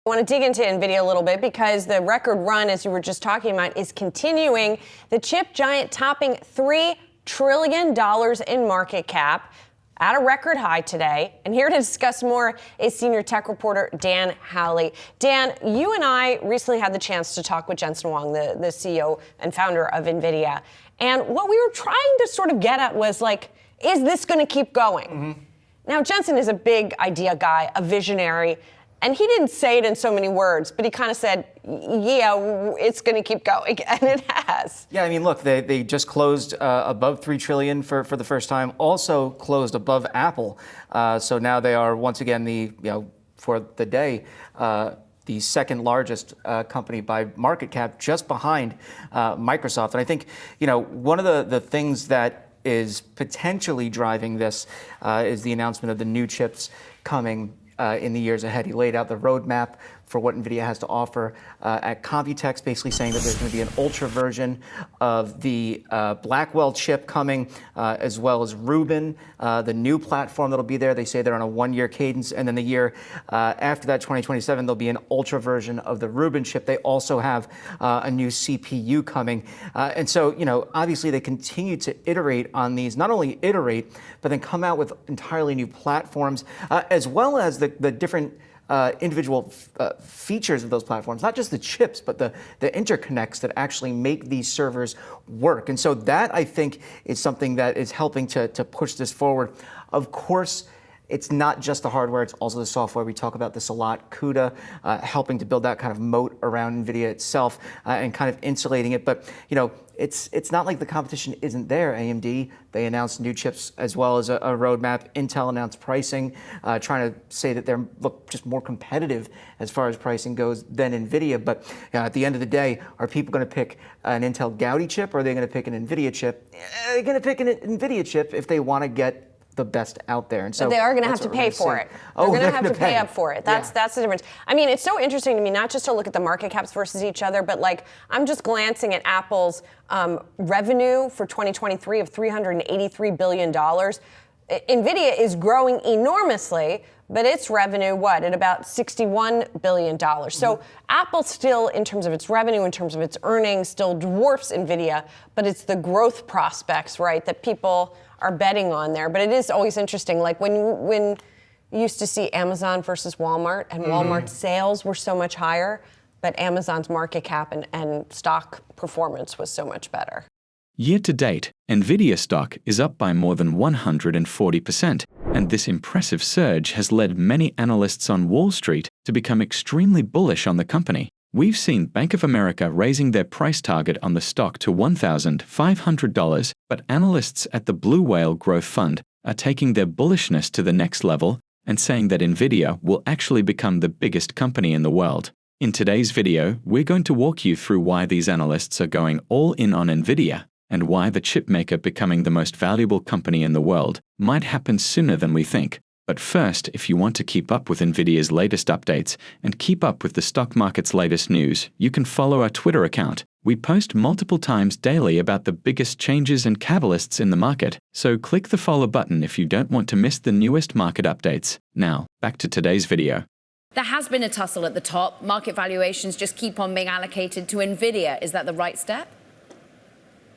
I want to dig into Nvidia a little bit because the record run, as you were just talking about, is continuing. The chip giant topping $3 trillion in market cap at a record high today. And here to discuss more is senior tech reporter Dan Howley. Dan, you and I recently had the chance to talk with Jensen Huang, the CEO and founder of Nvidia. And what we were trying to sort of get at was like, is this going to keep going? Mm-hmm. Now, Jensen is a big idea guy, a visionary. And he didn't say it in so many words, but he kind of said, yeah, it's going to keep going, and it has. Yeah, I mean, look, they just closed above $3 trillion for the first time, also closed above Apple. So now they are once again for the day, the second largest company by market cap, just behind Microsoft. And I think, one of the things that is potentially driving this is the announcement of the new chips coming in the years ahead. He laid out the roadmap for what NVIDIA has to offer at Computex, basically saying that there's going to be an ultra version of the Blackwell chip coming, as well as Rubin, the new platform that'll be there. They say they're on a one-year cadence, and then the year after that, 2027, there'll be an ultra version of the Rubin chip. They also have a new CPU coming. And so, obviously they continue to iterate on these, not only iterate, but then come out with entirely new platforms, as well as the different individual features of those platforms, not just the chips, but the interconnects that actually make these servers work. And so that, I think, is something that is helping to push this forward. Of course, it's not just the hardware, it's also the software. We talk about this a lot. CUDA helping to build that kind of moat around NVIDIA itself and kind of insulating it. But, it's not like the competition isn't there. AMD, they announced new chips as well as a roadmap. Intel announced pricing, trying to say that they're just more competitive as far as pricing goes than NVIDIA. But at the end of the day, are people going to pick an Intel Gaudi chip or are they going to pick an NVIDIA chip? They're going to pick an NVIDIA chip if they want to get the best out there. And so but they are going to have to pay for it. They're going to have to pay up for it. That's the difference. I mean, it's so interesting to me, not just to look at the market caps versus each other, but like I'm just glancing at Apple's revenue for 2023 of $383 billion. NVIDIA is growing enormously, but its revenue, at about $61 billion. So Apple still, in terms of its revenue, in terms of its earnings, still dwarfs NVIDIA, but it's the growth prospects, right, that people are betting on there. But it is always interesting, like when you used to see Amazon versus Walmart, and Walmart's sales were so much higher, but Amazon's market cap and stock performance was so much better. Year to date, Nvidia stock is up by more than 140%, and this impressive surge has led many analysts on Wall Street to become extremely bullish on the company. We've seen Bank of America raising their price target on the stock to $1,500, but analysts at the Blue Whale Growth Fund are taking their bullishness to the next level and saying that Nvidia will actually become the biggest company in the world. In today's video, we're going to walk you through why these analysts are going all in on Nvidia and why the chipmaker becoming the most valuable company in the world might happen sooner than we think. But first, if you want to keep up with Nvidia's latest updates and keep up with the stock market's latest news, you can follow our Twitter account. We post multiple times daily about the biggest changes and catalysts in the market, so click the follow button if you don't want to miss the newest market updates. Now, back to today's video. There has been a tussle at the top. Market valuations just keep on being allocated to Nvidia. Is that the right step?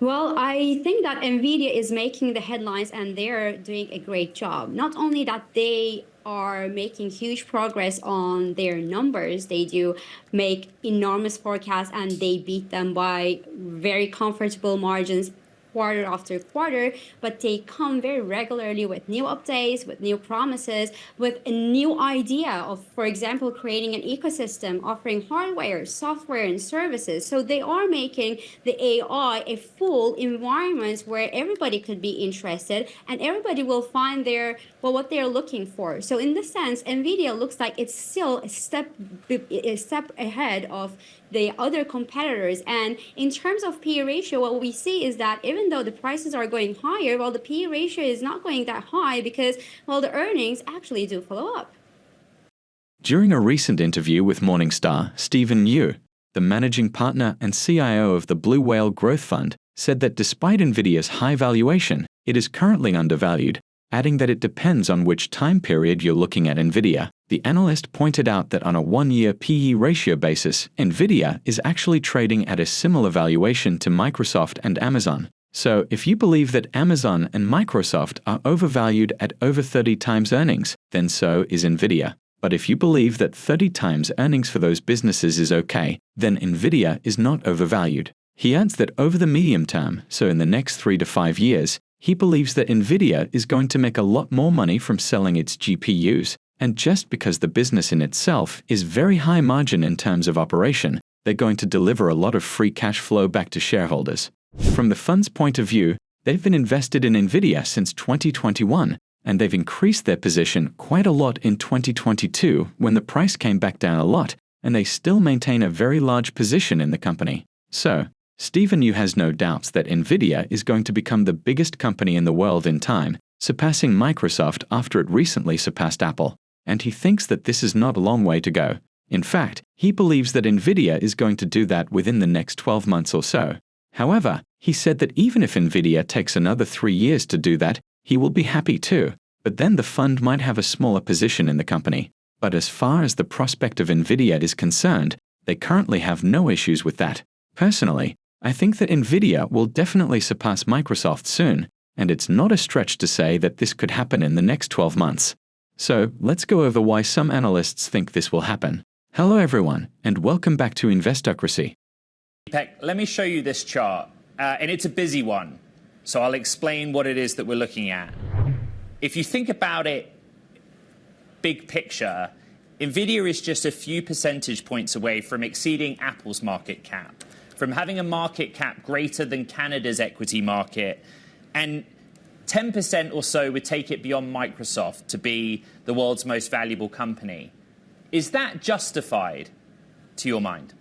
Well, I think that NVIDIA is making the headlines and they're doing a great job. Not only that they are making huge progress on their numbers, they do make enormous forecasts and they beat them by very comfortable margins quarter after quarter, but they come very regularly with new updates, with new promises, with a new idea of, for example, creating an ecosystem, offering hardware, software, and services. So they are making the AI a full environment where everybody could be interested and everybody will find what they're looking for. So in this sense, NVIDIA looks like it's still a step ahead of the other competitors. And in terms of PE ratio, what we see is that even though the prices are going higher, the PE ratio is not going that high because, the earnings actually do follow up. During a recent interview with Morningstar, Stephen Yu, the managing partner and CIO of the Blue Whale Growth Fund, said that despite Nvidia's high valuation, it is currently undervalued, adding that it depends on which time period you're looking at Nvidia. The analyst pointed out that on a one-year PE ratio basis, Nvidia is actually trading at a similar valuation to Microsoft and Amazon. So if you believe that Amazon and Microsoft are overvalued at over 30 times earnings, then so is Nvidia. But if you believe that 30 times earnings for those businesses is okay, then Nvidia is not overvalued. He adds that over the medium term, so in the next 3 to 5 years, he believes that Nvidia is going to make a lot more money from selling its GPUs. And just because the business in itself is very high margin in terms of operation, they're going to deliver a lot of free cash flow back to shareholders. From the fund's point of view, they've been invested in Nvidia since 2021, and they've increased their position quite a lot in 2022 when the price came back down a lot, and they still maintain a very large position in the company. So, Stephen Yu has no doubts that Nvidia is going to become the biggest company in the world in time, surpassing Microsoft after it recently surpassed Apple, and he thinks that this is not a long way to go. In fact, he believes that Nvidia is going to do that within the next 12 months or so. However, he said that even if Nvidia takes another 3 years to do that, he will be happy too, but then the fund might have a smaller position in the company. But as far as the prospect of Nvidia is concerned, they currently have no issues with that. Personally, I think that Nvidia will definitely surpass Microsoft soon, and it's not a stretch to say that this could happen in the next 12 months. So let's go over why some analysts think this will happen. Hello everyone, and welcome back to Investocracy. Let me show you this chart, and it's a busy one, so I'll explain what it is that we're looking at. If you think about it, big picture, Nvidia is just a few percentage points away from exceeding Apple's market cap, from having a market cap greater than Canada's equity market, and 10% or so would take it beyond Microsoft to be the world's most valuable company. Is that justified to your mind?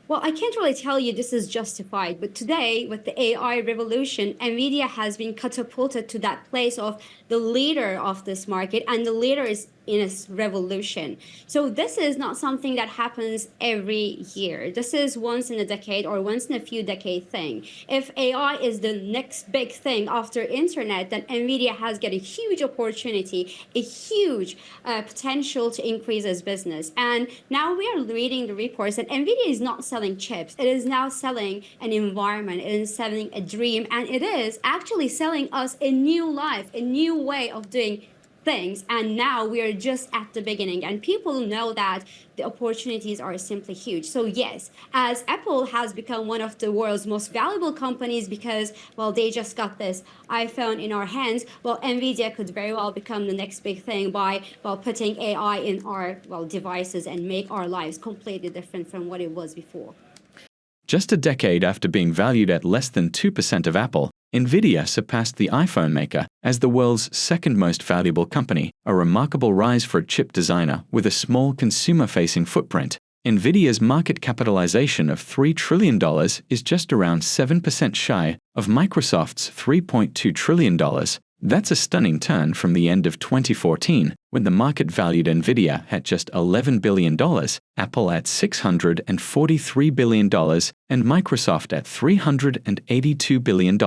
Well, I can't really tell you this is justified, but today, with the AI revolution, Nvidia has been catapulted to that place of the leader of this market, and the leader is in a revolution. So this is not something that happens every year. This is once in a decade or once in a few decade thing. If AI is the next big thing after internet, then Nvidia has got a huge opportunity, a huge potential to increase its business. And now we are reading the reports that Nvidia is not selling chips. It is now selling an environment. It is selling a dream, and it is actually selling us a new life, a new way of doing things. And now we are just at the beginning, and people know that the opportunities are simply huge. So yes, as Apple has become one of the world's most valuable companies because, well, they just got this iPhone in our hands, well, Nvidia could very well become the next big thing by, well, putting AI in our, well, devices and make our lives completely different from what it was before. Just a decade after being valued at less than 2% of Apple, Nvidia surpassed the iPhone maker as the world's second most valuable company, a remarkable rise for a chip designer with a small consumer-facing footprint. Nvidia's market capitalization of $3 trillion is just around 7% shy of Microsoft's $3.2 trillion. That's a stunning turn from the end of 2014, when the market valued Nvidia at just $11 billion, Apple at $643 billion, and Microsoft at $382 billion.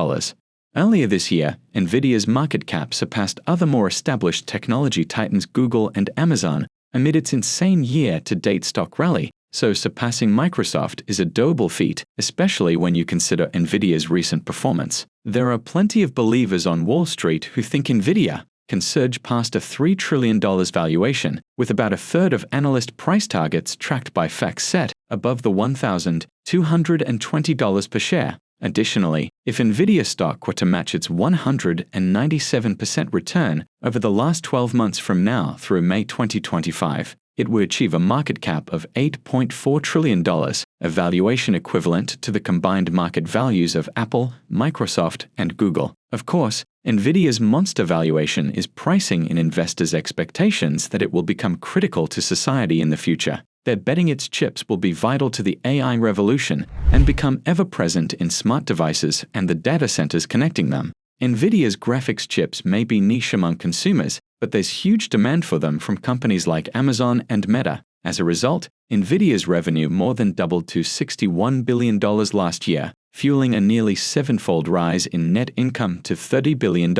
Earlier this year, Nvidia's market cap surpassed other more established technology titans Google and Amazon amid its insane year-to-date stock rally, so surpassing Microsoft is a doable feat, especially when you consider Nvidia's recent performance. There are plenty of believers on Wall Street who think Nvidia can surge past a $3 trillion valuation, with about a third of analyst price targets tracked by FactSet above the $1,220 per share. Additionally, if Nvidia stock were to match its 197% return over the last 12 months from now through May 2025, it would achieve a market cap of $8.4 trillion, a valuation equivalent to the combined market values of Apple, Microsoft, and Google. Of course, Nvidia's monster valuation is pricing in investors' expectations that it will become critical to society in the future. They're betting its chips will be vital to the AI revolution and become ever-present in smart devices and the data centers connecting them. Nvidia's graphics chips may be niche among consumers, but there's huge demand for them from companies like Amazon and Meta. As a result, Nvidia's revenue more than doubled to $61 billion last year, fueling a nearly sevenfold rise in net income to $30 billion.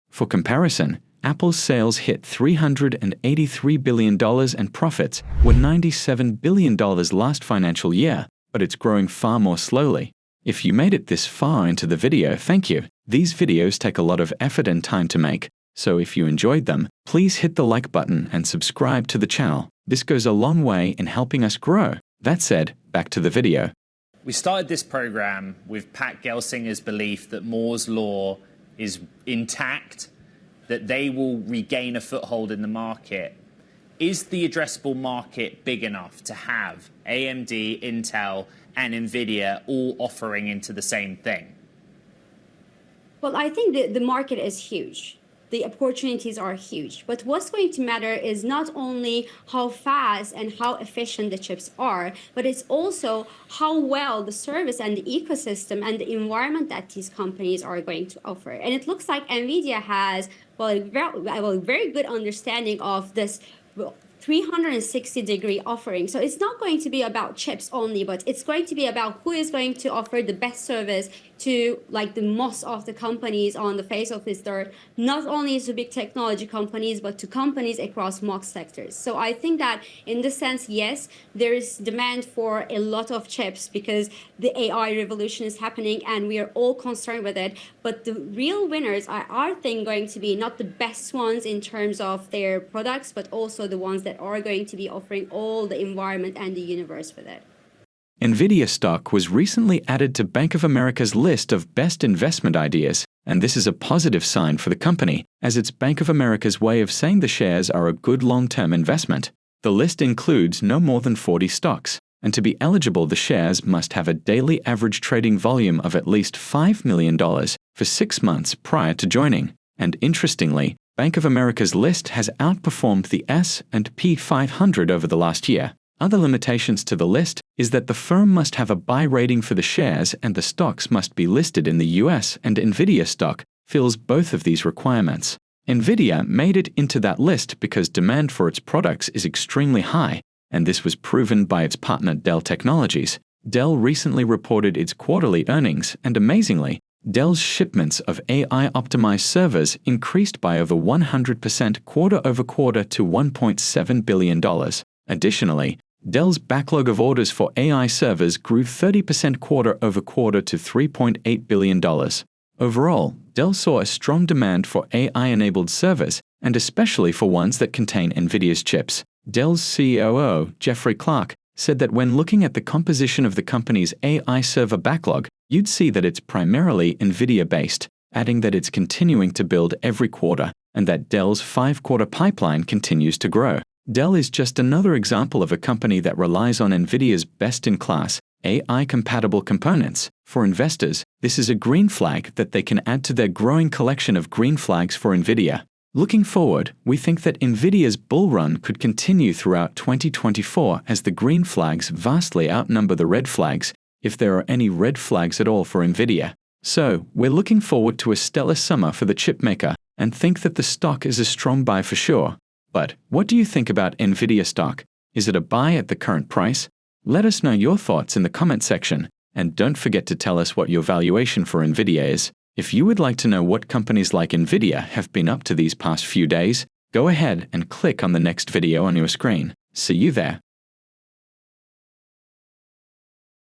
For comparison, Apple's sales hit $383 billion and profits were $97 billion last financial year, but it's growing far more slowly. If you made it this far into the video, thank you. These videos take a lot of effort and time to make, so if you enjoyed them, please hit the like button and subscribe to the channel. This goes a long way in helping us grow. That said, back to the video. We started this program with Pat Gelsinger's belief that Moore's law is intact, that they will regain a foothold in the market. Is the addressable market big enough to have AMD, Intel, and Nvidia all offering into the same thing? Well, I think the market is huge. The opportunities are huge. But what's going to matter is not only how fast and how efficient the chips are, but it's also how well the service and the ecosystem and the environment that these companies are going to offer. And it looks like Nvidia has a very good understanding of this 360-degree offering. So it's not going to be about chips only, but it's going to be about who is going to offer the best service to like the most of the companies on the face of this earth, not only to big technology companies, but to companies across most sectors. So I think that in this sense, yes, there is demand for a lot of chips because the AI revolution is happening and we are all concerned with it. But the real winners are, I think, going to be not the best ones in terms of their products, but also the ones that are going to be offering all the environment and the universe with it. Nvidia stock was recently added to Bank of America's list of best investment ideas, and this is a positive sign for the company, as it's Bank of America's way of saying the shares are a good long-term investment. The list includes no more than 40 stocks, and to be eligible, the shares must have a daily average trading volume of at least $5 million for 6 months prior to joining. And interestingly, Bank of America's list has outperformed the S&P 500 over the last year. Other limitations to the list is that the firm must have a buy rating for the shares and the stocks must be listed in the US, and Nvidia stock fills both of these requirements. Nvidia made it into that list because demand for its products is extremely high, and this was proven by its partner Dell Technologies. Dell recently reported its quarterly earnings, and amazingly, Dell's shipments of AI-optimized servers increased by over 100% quarter-over-quarter to $1.7 billion. Additionally, Dell's backlog of orders for AI servers grew 30% quarter-over-quarter to $3.8 billion. Overall, Dell saw a strong demand for AI-enabled servers, and especially for ones that contain Nvidia's chips. Dell's COO, Jeffrey Clark, said that when looking at the composition of the company's AI server backlog, you'd see that it's primarily Nvidia-based, adding that it's continuing to build every quarter, and that Dell's 5-quarter pipeline continues to grow. Dell is just another example of a company that relies on Nvidia's best-in-class, AI-compatible components. For investors, this is a green flag that they can add to their growing collection of green flags for Nvidia. Looking forward, we think that Nvidia's bull run could continue throughout 2024 as the green flags vastly outnumber the red flags, if there are any red flags at all for Nvidia. So, we're looking forward to a stellar summer for the chipmaker and think that the stock is a strong buy for sure. But what do you think about Nvidia stock? Is it a buy at the current price? Let us know your thoughts in the comment section, and don't forget to tell us what your valuation for Nvidia is. If you would like to know what companies like Nvidia have been up to these past few days, go ahead and click on the next video on your screen. See you there.